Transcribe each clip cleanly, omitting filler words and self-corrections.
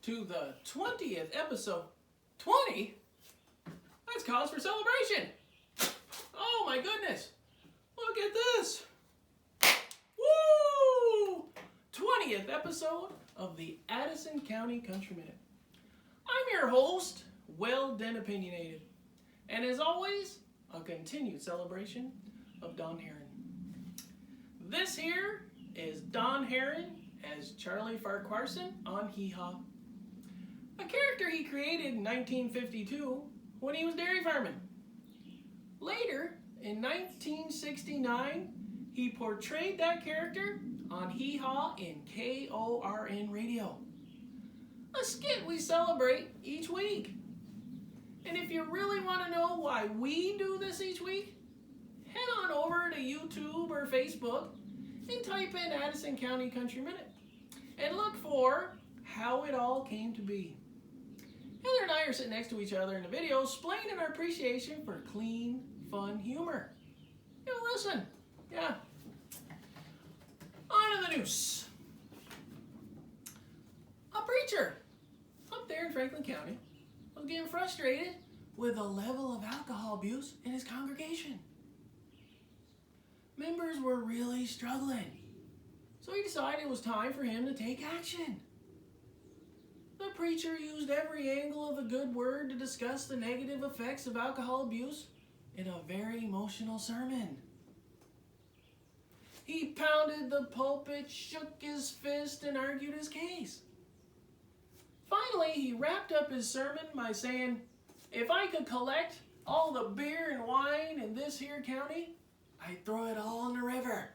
to the 20th episode. 20? That's cause for celebration. Oh my goodness. Look at this. Woo! 20th episode of the Addison County Country Minute. I'm your host, Well Den Opinionated. And as always, a continued celebration of Don Harron. This here is Don Harron as Charlie Farquharson on Hee Haw. A character he created in 1952 when he was dairy farming. Later, in 1969, he portrayed that character on Hee Haw and KORN radio. A skit we celebrate each week. And if you really want to know why we do this each week, head on over to YouTube or Facebook and type in Addison County Country Minute and look for how it all came to be. Heather and I are sitting next to each other in the video, explaining our appreciation for clean, fun humor. You know, listen, yeah. On to the news. A preacher up there in Franklin County was getting frustrated with the level of alcohol abuse in his congregation. Members were really struggling, so he decided it was time for him to take action. The preacher used every angle of a good word to discuss the negative effects of alcohol abuse in a very emotional sermon. He pounded the pulpit, shook his fist, and argued his case. Finally, he wrapped up his sermon by saying, "If I could collect all the beer and wine in this here county, I'd throw it all in the river."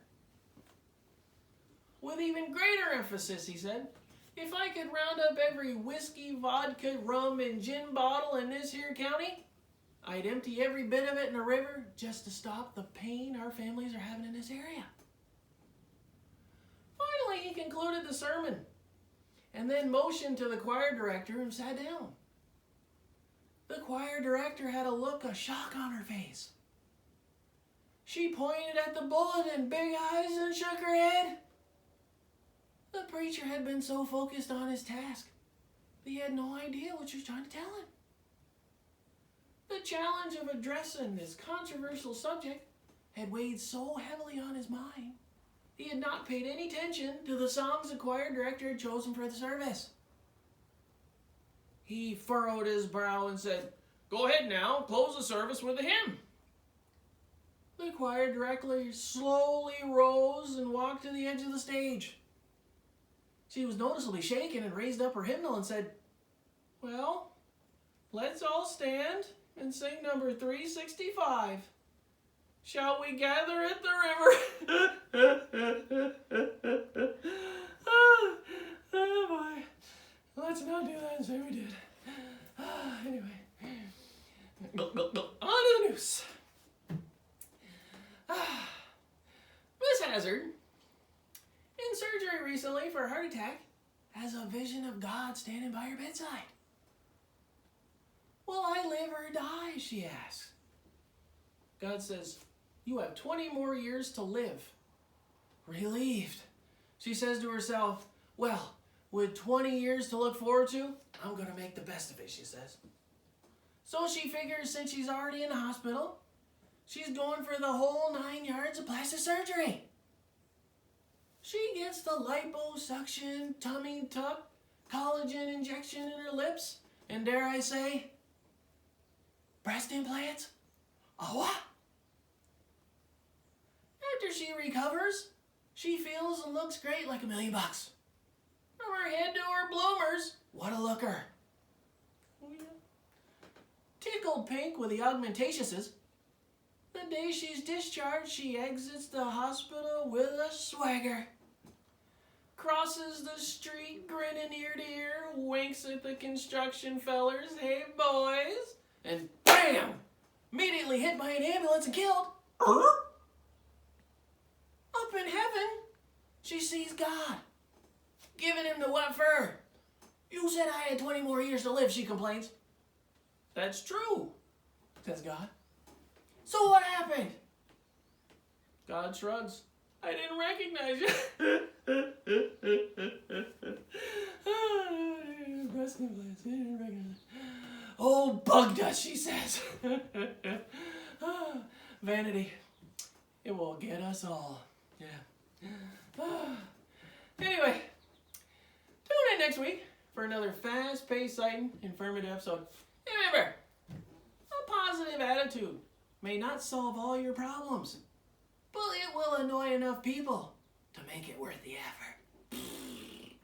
With even greater emphasis, he said, "If I could round up every whiskey, vodka, rum, and gin bottle in this here county, I'd empty every bit of it in the river just to stop the pain our families are having in this area." Finally, he concluded the sermon and then motioned to the choir director and sat down. The choir director had a look of shock on her face. She pointed at the bulletin, big eyes, and shook her head. The preacher had been so focused on his task that he had no idea what she was trying to tell him. The challenge of addressing this controversial subject had weighed so heavily on his mind, he had not paid any attention to the songs the choir director had chosen for the service. He furrowed his brow and said, "Go ahead now, close the service with a hymn." The choir director slowly rose and walked to the edge of the stage. She was noticeably shaken and raised up her hymnal and said, "Well, let's all stand and sing number 365. Shall we gather at the river?" Oh boy. Let's not do that and say we did. Anyway. On to the news. Miss Hazard, in surgery recently for a heart attack, has a vision of God standing by her bedside. "Will I live or die?" she asks. God says, "You have 20 more years to live." Relieved, she says to herself, "Well, with 20 years to look forward to, I'm going to make the best of it," she says. So she figures since she's already in the hospital, she's going for the whole 9 yards of plastic surgery. She gets the liposuction, tummy tuck, collagen injection in her lips, and dare I say, breast implants? Oh, what? After she recovers, she feels and looks great, like $1 million. From her head to her bloomers, what a looker. Oh, yeah. Tickled pink with the augmentatiouses, the day she's discharged, she exits the hospital with a swagger. Crosses the street, grinning ear to ear, winks at the construction fellers, "Hey boys," and bam! Immediately hit by an ambulance and killed. Up in heaven, she sees God, giving him the what for. "You said I had 20 more years to live," she complains. "That's true," says God. "So what happened?" God shrugs. "I didn't recognize you." Breast class. Oh, bugged us, she says. Vanity. It will get us all. Yeah. Anyway, tune in next week for another fast-paced, exciting, informative episode. Remember, a positive attitude may not solve all your problems, but it will annoy enough people to make it worth the effort.